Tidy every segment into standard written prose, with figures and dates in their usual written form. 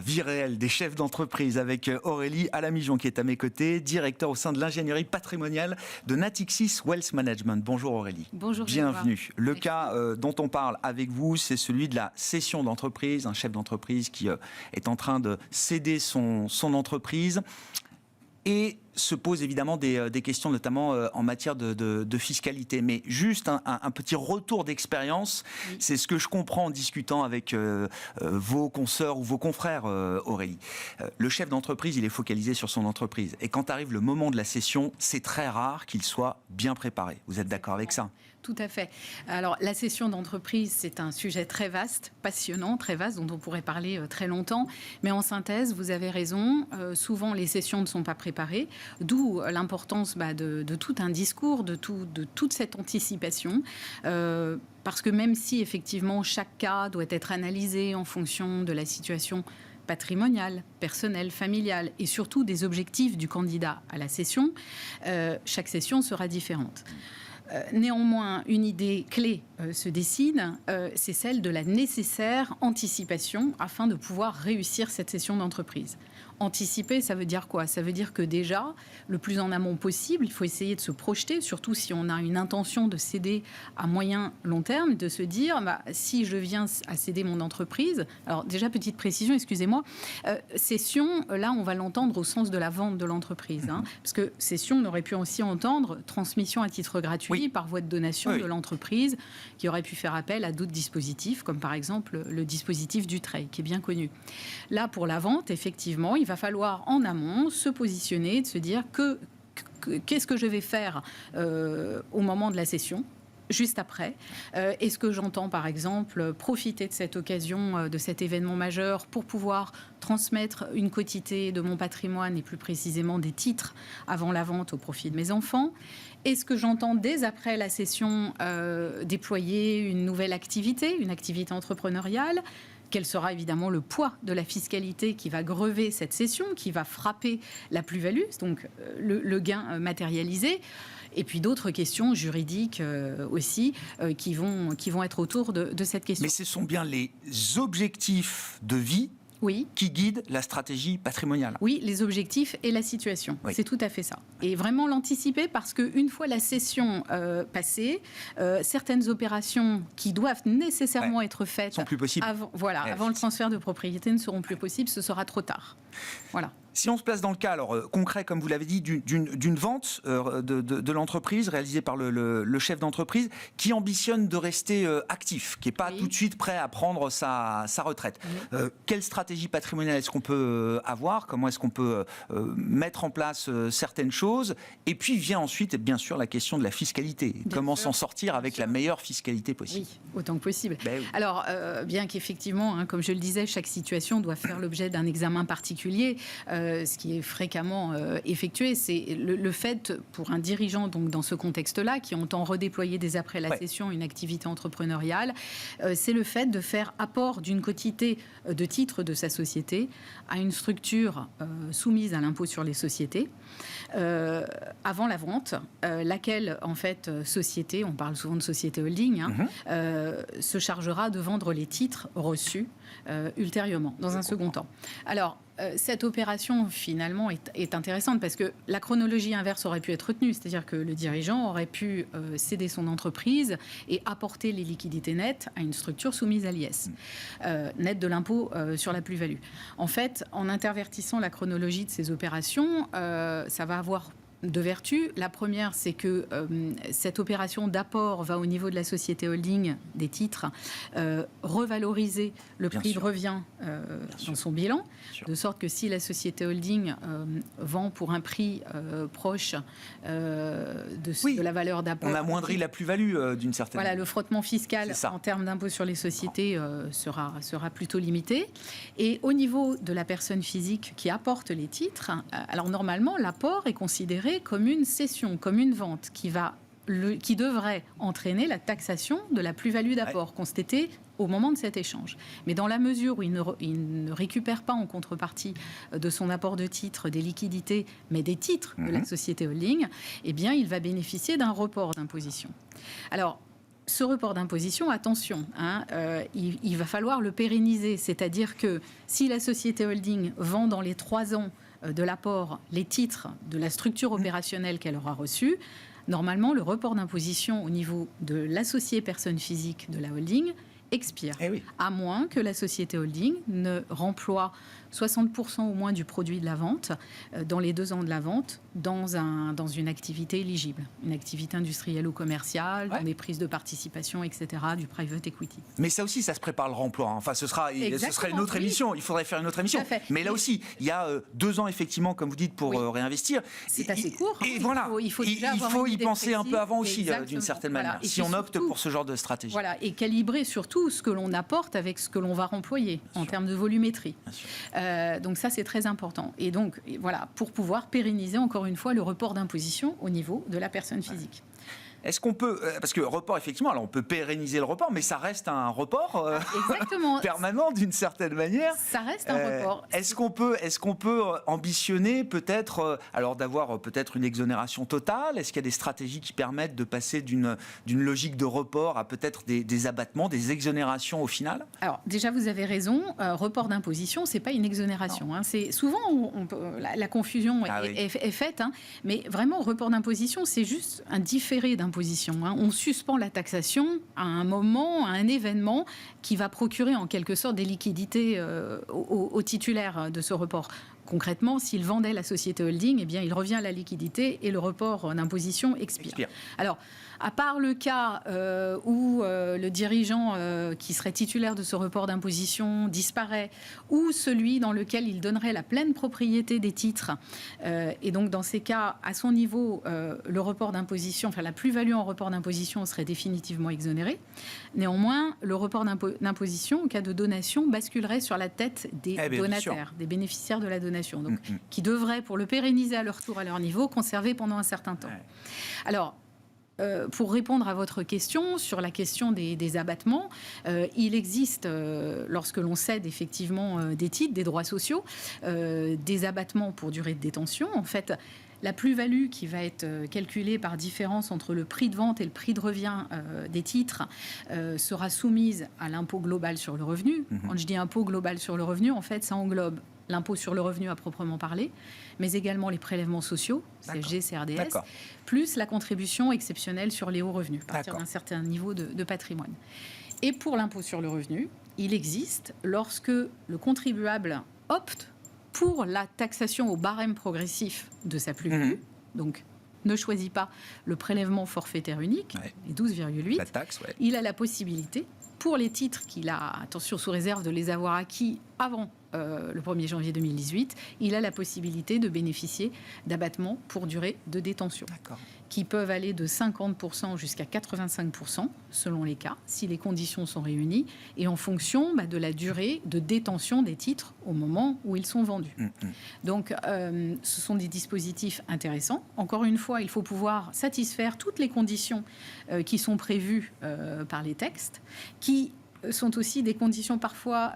vie réelle des chefs d'entreprise avec Aurélie Alamijon qui est à mes côtés, directeur au sein de l'ingénierie patrimoniale de Natixis Wealth Management. Bonjour Aurélie. Bonjour. Bienvenue. Le cas dont on parle avec vous, c'est celui de la cession d'entreprise, un chef d'entreprise qui est en train de céder son entreprise. Et se posent évidemment des questions, notamment en matière de fiscalité. Mais juste un petit retour d'expérience, oui. C'est ce que je comprends en discutant avec vos consoeurs ou vos confrères, Aurélie. Le chef d'entreprise, il est focalisé sur son entreprise. Et quand arrive le moment de la cession, c'est très rare qu'il soit bien préparé. Vous êtes d'accord avec ça ? Tout à fait. Alors, la cession d'entreprise, c'est un sujet très vaste, passionnant, très vaste, dont on pourrait parler très longtemps. Mais en synthèse, vous avez raison, souvent les cessions ne sont pas préparées. D'où l'importance de tout un discours, de toute cette anticipation. Parce que même si, effectivement, chaque cas doit être analysé en fonction de la situation patrimoniale, personnelle, familiale et surtout des objectifs du candidat à la cession, chaque cession sera différente. Néanmoins, une idée clé se dessine, c'est celle de la nécessaire anticipation afin de pouvoir réussir cette cession d'entreprise. Anticiper, ça veut dire quoi ? Ça veut dire que déjà, le plus en amont possible, il faut essayer de se projeter, surtout si on a une intention de céder à moyen, long terme, de se dire, si je viens à céder mon entreprise, alors déjà, petite précision, excusez-moi, cession, là, on va l'entendre au sens de la vente de l'entreprise, parce que cession, on aurait pu aussi entendre transmission à titre gratuit, oui. Par voie de donation de l'entreprise, qui aurait pu faire appel à d'autres dispositifs, comme par exemple le dispositif du trade, qui est bien connu. Là, pour la vente, effectivement, il va falloir en amont se positionner, de se dire qu'est-ce que je vais faire au moment de la cession, juste après. Est-ce que j'entends, par exemple, profiter de cette occasion, de cet événement majeur pour pouvoir transmettre une quotité de mon patrimoine et plus précisément des titres avant la vente au profit de mes enfants ? Est-ce que j'entends, dès après la cession, déployer une nouvelle activité, une activité entrepreneuriale ? Quel sera évidemment le poids de la fiscalité qui va grever cette cession, qui va frapper la plus-value, donc le gain matérialisé. Et puis d'autres questions juridiques aussi qui vont être autour de cette question. Mais ce sont bien les objectifs de vie qui guident la stratégie patrimoniale. Oui, les objectifs et la situation. Oui. C'est tout à fait ça. Et vraiment l'anticiper parce qu'une fois la cession passée, certaines opérations qui doivent nécessairement être faites sont plus possibles. Avant le transfert de propriété ne seront plus possibles, ce sera trop tard. Voilà. Si on se place dans le cas concret, comme vous l'avez dit, d'une vente de l'entreprise réalisée par le chef d'entreprise qui ambitionne de rester actif, qui n'est pas tout de suite prêt à prendre sa retraite. Quelle stratégie patrimoniale est-ce qu'on peut avoir ? Comment est-ce qu'on peut mettre en place certaines choses ? Et puis vient ensuite, bien sûr, la question de la fiscalité. Comment s'en sortir avec la meilleure fiscalité possible ? Oui, autant que possible. Alors, bien qu'effectivement, comme je le disais, chaque situation doit faire l'objet d'un examen particulier. Ce qui est fréquemment effectué, c'est le fait pour un dirigeant donc dans ce contexte-là qui entend redéployer dès après la cession une activité entrepreneuriale, c'est le fait de faire apport d'une quotité de titres de sa société à une structure soumise à l'impôt sur les sociétés avant la vente, laquelle en fait société, on parle souvent de société holding, se chargera de vendre les titres reçus ultérieurement dans un second temps. Alors cette opération, finalement, est intéressante parce que la chronologie inverse aurait pu être retenue. C'est-à-dire que le dirigeant aurait pu céder son entreprise et apporter les liquidités nettes à une structure soumise à l'IS, net de l'impôt sur la plus-value. En fait, en intervertissant la chronologie de ces opérations, ça va avoir deux vertus. La première, c'est que cette opération d'apport va au niveau de la société holding des titres revaloriser le prix de revient dans son bilan, de sorte que si la société holding vend pour un prix proche de la valeur d'apport... On amoindrit la plus-value d'une certaine manière. Voilà, le frottement fiscal en termes d'impôt sur les sociétés sera plutôt limité. Et au niveau de la personne physique qui apporte les titres, alors normalement, l'apport est considéré comme une cession, comme une vente qui devrait entraîner la taxation de la plus-value d'apport constatée au moment de cet échange. Mais dans la mesure où il ne récupère pas en contrepartie de son apport de titres des liquidités, mais des titres de la société holding, eh bien, il va bénéficier d'un report d'imposition. Alors, ce report d'imposition, attention, il va falloir le pérenniser. C'est-à-dire que si la société holding vend dans les 3 ans de l'apport les titres de la structure opérationnelle qu'elle aura reçue, normalement, le report d'imposition au niveau de l'associé personne physique de la holding expire, à moins que la société holding ne remploie 60% au moins du produit de la vente dans les 2 ans de la vente dans une activité éligible, une activité industrielle ou commerciale, dans des prises de participation, etc., du private equity. Mais ça aussi, ça se prépare le remploi. Enfin, ce sera une autre émission. Il faudrait faire une autre émission. Mais là aussi, il y a 2 ans, effectivement, comme vous dites, pour réinvestir. C'est assez court. Et voilà, il faut y penser un peu avant aussi, d'une certaine manière, si on opte pour ce genre de stratégie. Voilà, et calibrer surtout ce que l'on apporte avec ce que l'on va remployer en termes de volumétrie. Donc ça, c'est très important. Et donc, voilà, pour pouvoir pérenniser, encore une fois, le report d'imposition au niveau de la personne physique. Est-ce qu'on peut, parce que report, effectivement, alors on peut pérenniser le report, mais ça reste un report permanent d'une certaine manière. Ça reste un report. Est-ce qu'on peut ambitionner peut-être, alors d'avoir peut-être une exonération totale? Est-ce qu'il y a des stratégies qui permettent de passer d'une logique de report à peut-être des abattements, des exonérations au final? Alors déjà, vous avez raison, report d'imposition, c'est pas une exonération. C'est souvent la confusion est faite, mais vraiment report d'imposition, c'est juste un différé d'imposition. On suspend la taxation à un moment, à un événement qui va procurer en quelque sorte des liquidités aux titulaires de ce report. Concrètement, s'il vendait la société holding, eh bien, il revient à la liquidité et le report d'imposition expire. Alors, à part le cas où le dirigeant qui serait titulaire de ce report d'imposition disparaît, ou celui dans lequel il donnerait la pleine propriété des titres, et donc dans ces cas, à son niveau, le report d'imposition, enfin la plus-value en report d'imposition serait définitivement exonérée. Néanmoins, le report d'imposition, en cas de donation, basculerait sur la tête des donataires, des bénéficiaires de la donation, donc qui devraient, pour le pérenniser à leur tour à leur niveau, conserver pendant un certain temps. Alors, pour répondre à votre question sur la question des abattements, il existe, lorsque l'on cède effectivement des titres, des droits sociaux, des abattements pour durée de détention. En fait, la plus-value qui va être calculée par différence entre le prix de vente et le prix de revient des titres sera soumise à l'impôt global sur le revenu. Quand je dis impôt global sur le revenu, en fait, ça englobe l'impôt sur le revenu à proprement parler, mais également les prélèvements sociaux, CSG, CRDS, plus la contribution exceptionnelle sur les hauts revenus, à partir d'un certain niveau de patrimoine. Et pour l'impôt sur le revenu, il existe, lorsque le contribuable opte pour la taxation au barème progressif de sa plus-value, donc ne choisit pas le prélèvement forfaitaire unique, les 12,8, il a la possibilité, pour les titres qu'il a, attention, sous réserve de les avoir acquis avant le 1er janvier 2018, il a la possibilité de bénéficier d'abattements pour durée de détention, qui peuvent aller de 50% jusqu'à 85%, selon les cas, si les conditions sont réunies, et en fonction de la durée de détention des titres au moment où ils sont vendus. Donc, ce sont des dispositifs intéressants. Encore une fois, il faut pouvoir satisfaire toutes les conditions qui sont prévues par les textes, qui sont aussi des conditions parfois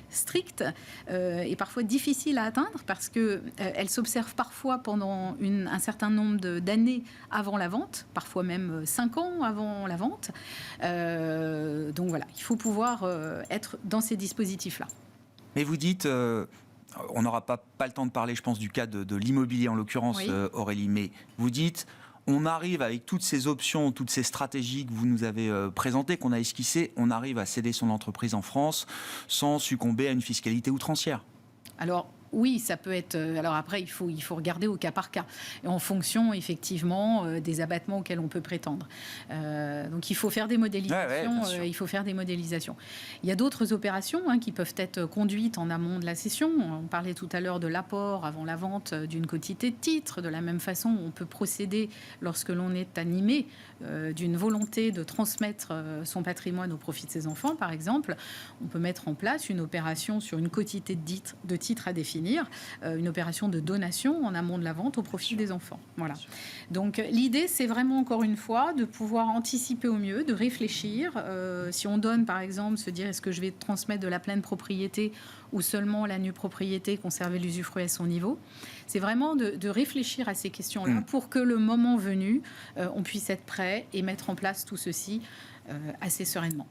strictes et parfois difficiles à atteindre parce qu'elles s'observent parfois pendant un certain nombre d'années avant la vente, parfois même 5 ans avant la vente. Donc voilà, il faut pouvoir être dans ces dispositifs-là. Mais vous dites... on n'aura pas le temps de parler, je pense, du cas de l'immobilier en l'occurrence, Aurélie, mais vous dites... On arrive avec toutes ces options, toutes ces stratégies que vous nous avez présentées, qu'on a esquissées, on arrive à céder son entreprise en France sans succomber à une fiscalité outrancière. Alors, oui, ça peut être... Alors après, il faut regarder au cas par cas, et en fonction, effectivement, des abattements auxquels on peut prétendre. Donc, il faut faire des modélisations. Il y a d'autres opérations qui peuvent être conduites en amont de la cession. On parlait tout à l'heure de l'apport avant la vente d'une quotité de titres. De la même façon, on peut procéder, lorsque l'on est animé d'une volonté de transmettre son patrimoine au profit de ses enfants, par exemple. On peut mettre en place une opération sur une quotité de titres à définir, une opération de donation en amont de la vente au profit des enfants. Voilà. Donc l'idée, c'est vraiment, encore une fois, de pouvoir anticiper au mieux, de réfléchir. Si on donne, par exemple, se dire est-ce que je vais transmettre de la pleine propriété ou seulement la nue propriété, conserver l'usufruit à son niveau. C'est vraiment de réfléchir à ces questions-là pour que le moment venu, on puisse être prêt et mettre en place tout ceci assez sereinement.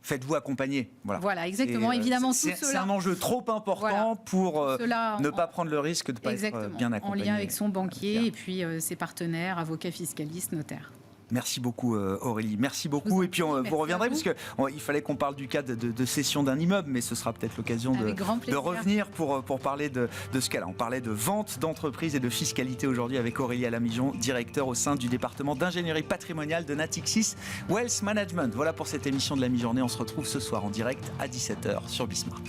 Faites-vous accompagner. Voilà, exactement. Évidemment, c'est un enjeu trop important pour ne pas prendre le risque de ne pas être bien accompagné. En lien avec son banquier et puis ses partenaires, avocats, fiscalistes, notaires. Merci beaucoup Aurélie, merci beaucoup. Et puis vous reviendrez parce qu'il fallait qu'on parle du cas de cession d'un immeuble, mais ce sera peut-être l'occasion de revenir pour parler de ce cas-là. On parlait de vente d'entreprise et de fiscalité aujourd'hui avec Aurélie Alamigeon, directeur au sein du département d'ingénierie patrimoniale de Natixis Wealth Management. Voilà pour cette émission de la mi-journée. On se retrouve ce soir en direct à 17h sur Bismart.